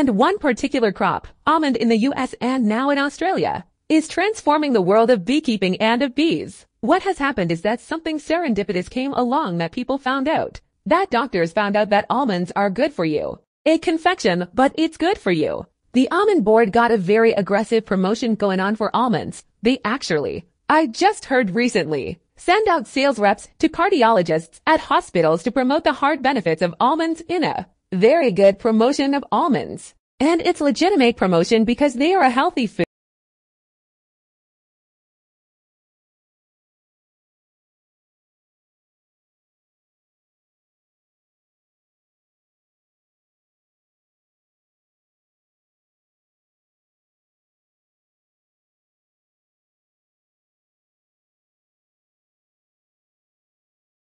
And one particular crop, almond in the US and now in Australia, is transforming the world of beekeeping and of bees. What has happened is that something serendipitous came along that people found out. That doctors found out that almonds are good for you. A confection, but it's good for you. The almond board got a very aggressive promotion going on for almonds. They actually, I just heard recently, send out sales reps to cardiologists at hospitals to promote the heart benefits of almonds in a very good promotion of almonds. And it's legitimate promotion because they are a healthy food.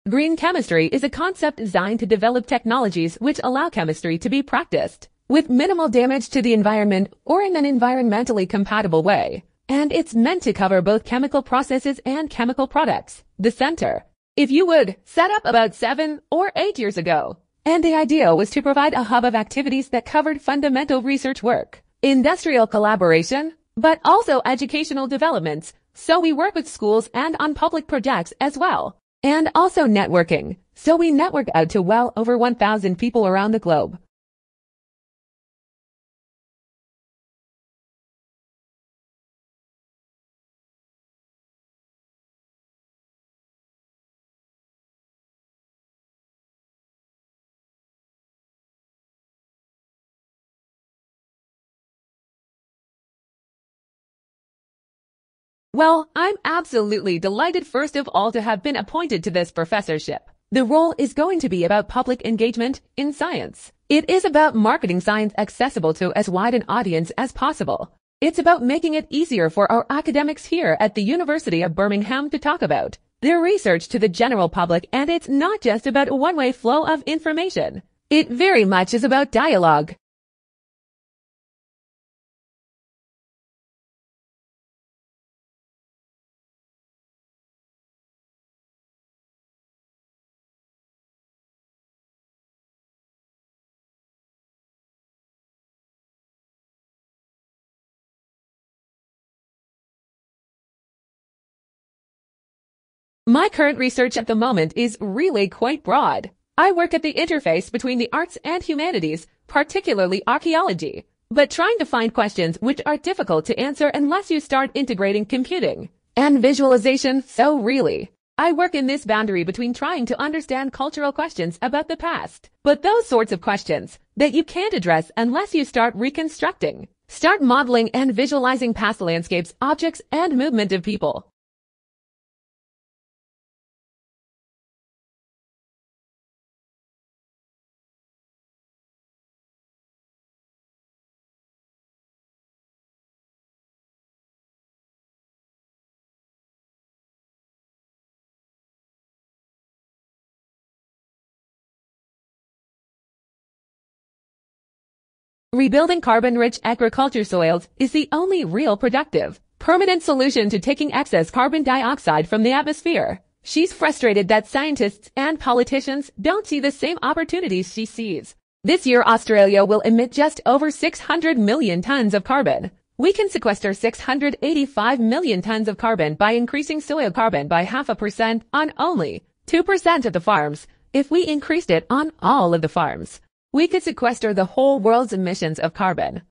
Green chemistry is a concept designed to develop technologies which allow chemistry to be practiced with minimal damage to the environment or in an environmentally compatible way. And it's meant to cover both chemical processes and chemical products. The center, if you would, set up about 7 or 8 years ago. And the idea was to provide a hub of activities that covered fundamental research work, industrial collaboration, but also educational developments. So we work with schools and on public projects as well. And also networking. So we network out to well over 1,000 people around the globe. Well, I'm absolutely delighted first of all to have been appointed to this professorship. The role is going to be about public engagement in science. It is about marketing science accessible to as wide an audience as possible. It's about making it easier for our academics here at the University of Birmingham to talk about their research to the general public, and it's not just about a one-way flow of information. It very much is about dialogue. My current research at the moment is really quite broad. I work at the interface between the arts and humanities, particularly archaeology, but trying to find questions which are difficult to answer unless you start integrating computing and visualization. So really, I work in this boundary between trying to understand cultural questions about the past, but those sorts of questions that you can't address unless you start reconstructing, start modeling and visualizing past landscapes, objects, and movement of people. Rebuilding carbon-rich agriculture soils is the only real productive, permanent solution to taking excess carbon dioxide from the atmosphere. She's frustrated that scientists and politicians don't see the same opportunities she sees. This year, Australia will emit just over 600 million tons of carbon. We can sequester 685 million tons of carbon by increasing soil carbon by 0.5% on only 2% of the farms. If we increased it on all of the farms, we could sequester the whole world's emissions of carbon.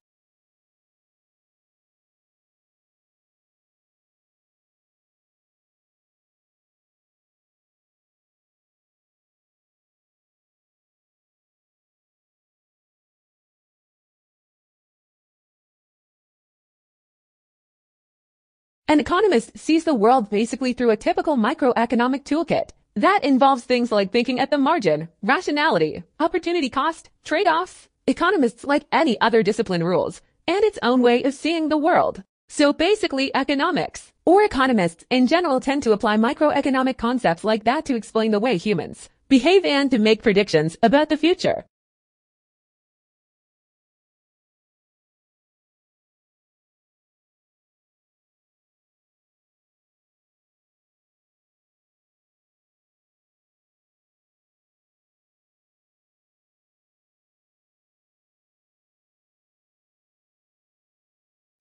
An economist sees the world basically through a typical microeconomic toolkit. That involves things like thinking at the margin, rationality, opportunity cost, trade-offs. Economists, like any other discipline, rules, and its own way of seeing the world. So basically economics, or economists in general, tend to apply microeconomic concepts like that to explain the way humans behave and to make predictions about the future.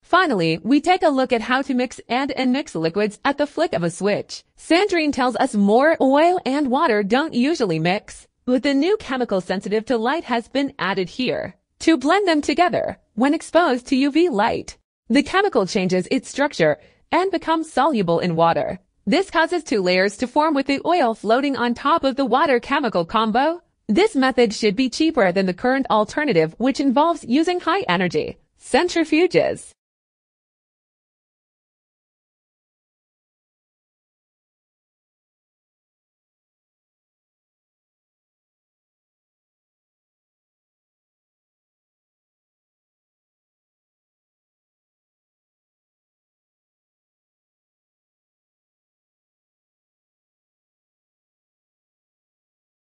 Finally, we take a look at how to mix and unmix liquids at the flick of a switch. Sandrine tells us more oil and water don't usually mix, but the new chemical sensitive to light has been added here to blend them together when exposed to UV light. The chemical changes its structure and becomes soluble in water. This causes two layers to form with the oil floating on top of the water chemical combo. This method should be cheaper than the current alternative, which involves using high energy centrifuges.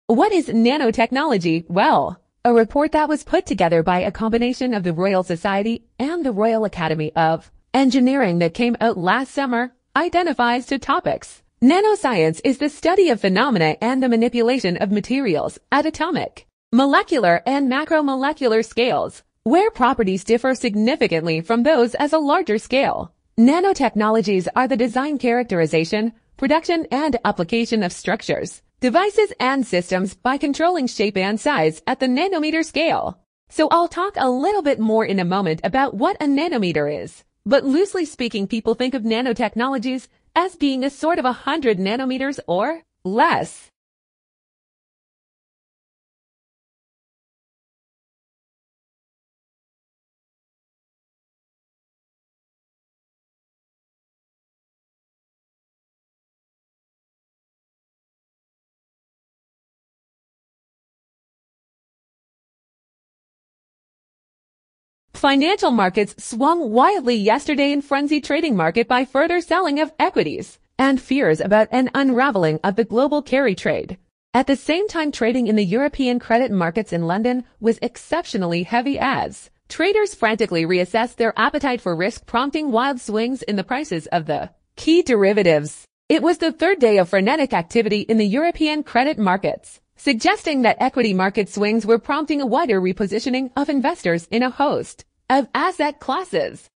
What is nanotechnology? Well, a report that was put together by a combination of the Royal Society and the Royal Academy of Engineering that came out last summer identifies two topics. Nanoscience is the study of phenomena and the manipulation of materials at atomic, molecular, and macromolecular scales, where properties differ significantly from those at a larger scale. Nanotechnologies are the design, characterization, production, and application of structures, devices, and systems by controlling shape and size at the nanometer scale. So I'll talk a little bit more in a moment about what a nanometer is. But loosely speaking, people think of nanotechnologies as being a sort of 100 nanometers or less. Financial markets swung wildly yesterday in frenzied trading market by further selling of equities and fears about an unraveling of the global carry trade. At the same time, trading in the European credit markets in London was exceptionally heavy as traders frantically reassessed their appetite for risk, prompting wild swings in the prices of the key derivatives. It was the third day of frenetic activity in the European credit markets, suggesting that equity market swings were prompting a wider repositioning of investors in a host of asset classes.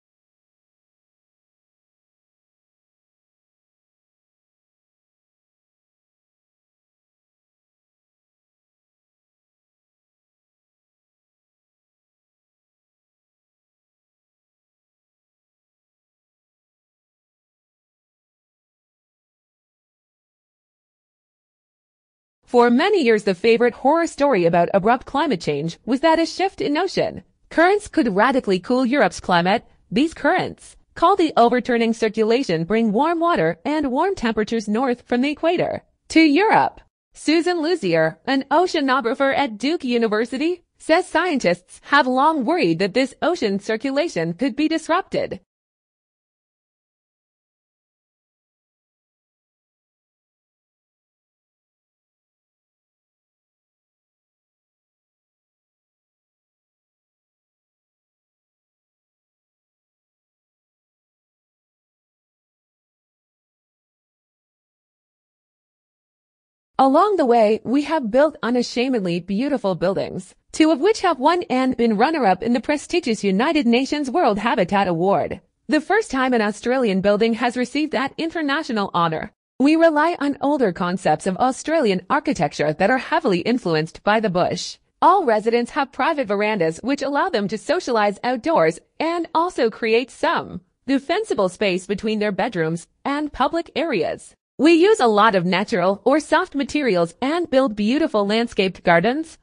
For many years, the favorite horror story about abrupt climate change was that a shift in ocean currents could radically cool Europe's climate. These currents, called the overturning circulation, bring warm water and warm temperatures north from the equator to Europe. Susan Luzier, an oceanographer at Duke University, says scientists have long worried that this ocean circulation could be disrupted. Along the way, we have built unashamedly beautiful buildings, two of which have won and been runner-up in the prestigious United Nations World Habitat Award. The first time an Australian building has received that international honor. We rely on older concepts of Australian architecture that are heavily influenced by the bush. All residents have private verandas which allow them to socialize outdoors and also create some defensible space between their bedrooms and public areas. We use a lot of natural or soft materials and build beautiful landscaped gardens.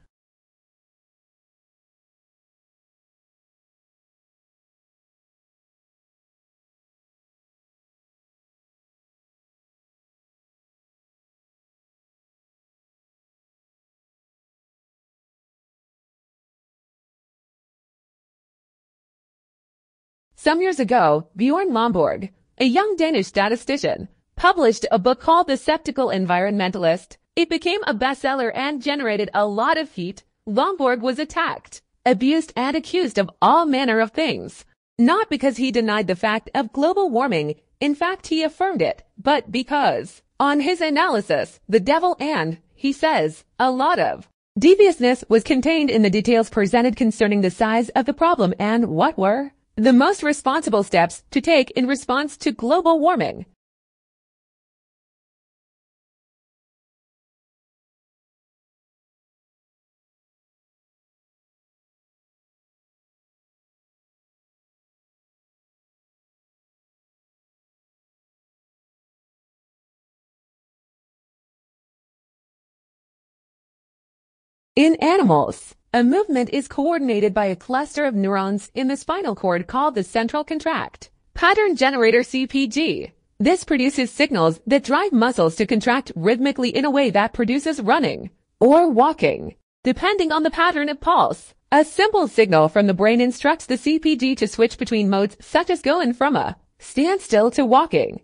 Some years ago, Bjorn Lomborg, a young Danish statistician, published a book called The Skeptical Environmentalist. It became a bestseller and generated a lot of heat. Lomborg was attacked, abused, and accused of all manner of things. Not because he denied the fact of global warming, in fact he affirmed it, but because, on his analysis, the devil and, he says, a lot of deviousness was contained in the details presented concerning the size of the problem and what were the most responsible steps to take in response to global warming. In animals, a movement is coordinated by a cluster of neurons in the spinal cord called the central contract pattern generator CPG. This produces signals that drive muscles to contract rhythmically in a way that produces running or walking, depending on the pattern of pulse. A simple signal from the brain instructs the CPG to switch between modes such as going from a standstill to walking.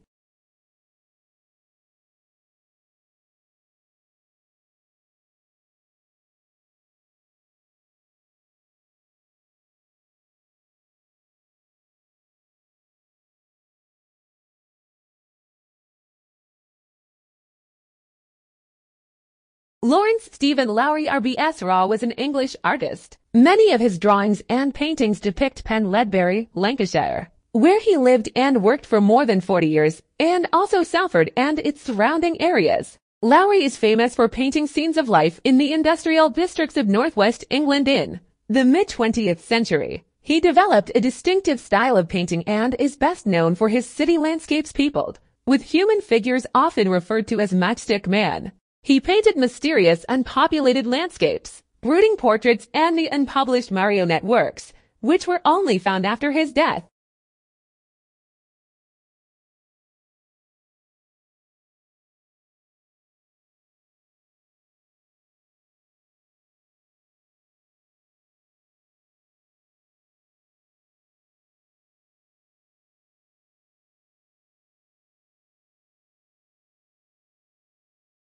Lawrence Stephen Lowry RBS Raw was an English artist. Many of his drawings and paintings depict Penn Ledbury, Lancashire, where he lived and worked for more than 40 years, and also Salford and its surrounding areas. Lowry is famous for painting scenes of life in the industrial districts of northwest England in the mid-20th century. He developed a distinctive style of painting and is best known for his city landscapes peopled with human figures often referred to as matchstick man. He painted mysterious, unpopulated landscapes, brooding portraits, and the unpublished marionette works, which were only found after his death.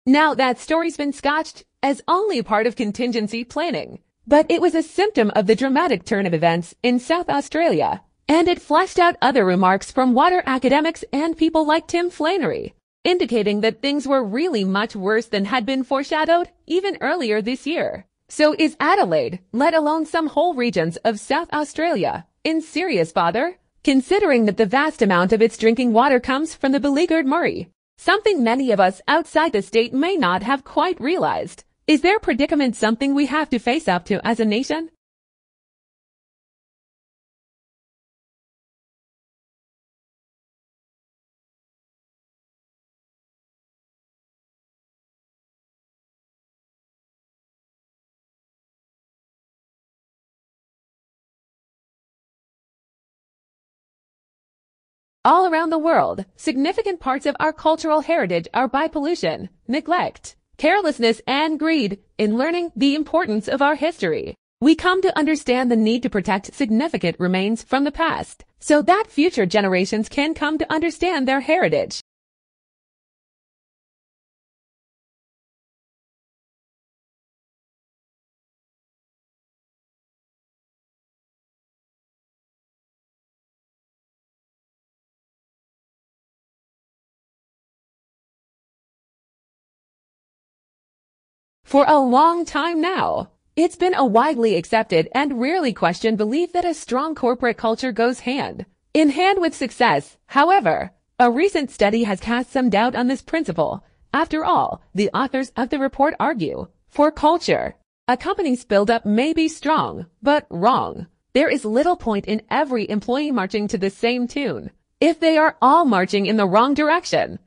Now that story's been scotched as only part of contingency planning, but it was a symptom of the dramatic turn of events in South Australia, and it fleshed out other remarks from water academics and people like Tim Flannery, indicating that things were really much worse than had been foreshadowed even earlier this year. So is Adelaide, let alone some whole regions of South Australia, in serious bother, considering that the vast amount of its drinking water comes from the beleaguered Murray? Something many of us outside the state may not have quite realized. Is their predicament something we have to face up to as a nation? All around the world, significant parts of our cultural heritage are by pollution, neglect, carelessness, and greed. In learning the importance of our history, we come to understand the need to protect significant remains from the past, so that future generations can come to understand their heritage. For a long time now, it's been a widely accepted and rarely questioned belief that a strong corporate culture goes hand in hand with success. However, a recent study has cast some doubt on this principle. After all, the authors of the report argue, for culture, a company's build-up may be strong, but wrong. There is little point in every employee marching to the same tune if they are all marching in the wrong direction.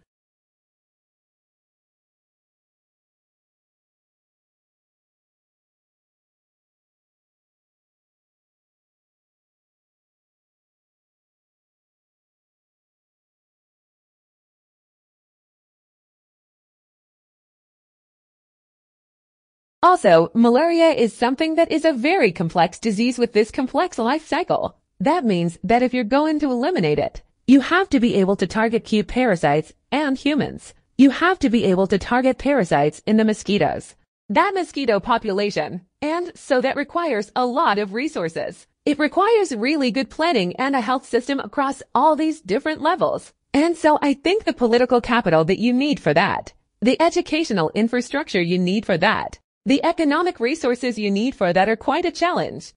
Also, malaria is something that is a very complex disease with this complex life cycle. That means that if you're going to eliminate it, you have to be able to target key parasites and humans. You have to be able to target parasites in the mosquitoes, that mosquito population, and so that requires a lot of resources. It requires really good planning and a health system across all these different levels. And so I think the political capital that you need for that, the educational infrastructure you need for that, the economic resources you need for that are quite a challenge.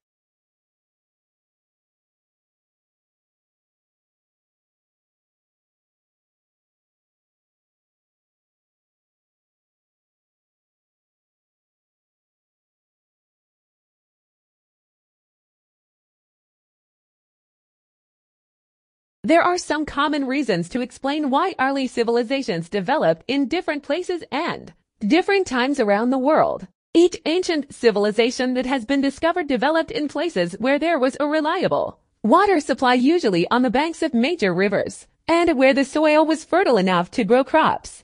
There are some common reasons to explain why early civilizations developed in different places and different times around the world. Each ancient civilization that has been discovered developed in places where there was a reliable water supply, usually on the banks of major rivers, and where the soil was fertile enough to grow crops.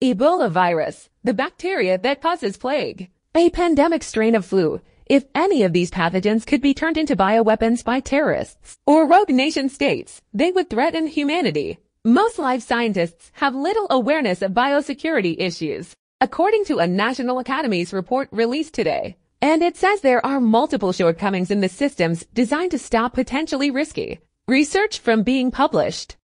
Ebola virus, the bacteria that causes plague. A pandemic strain of flu. If any of these pathogens could be turned into bioweapons by terrorists or rogue nation states, they would threaten humanity. Most life scientists have little awareness of biosecurity issues, according to a National Academies report released today. And it says there are multiple shortcomings in the systems designed to stop potentially risky research from being published.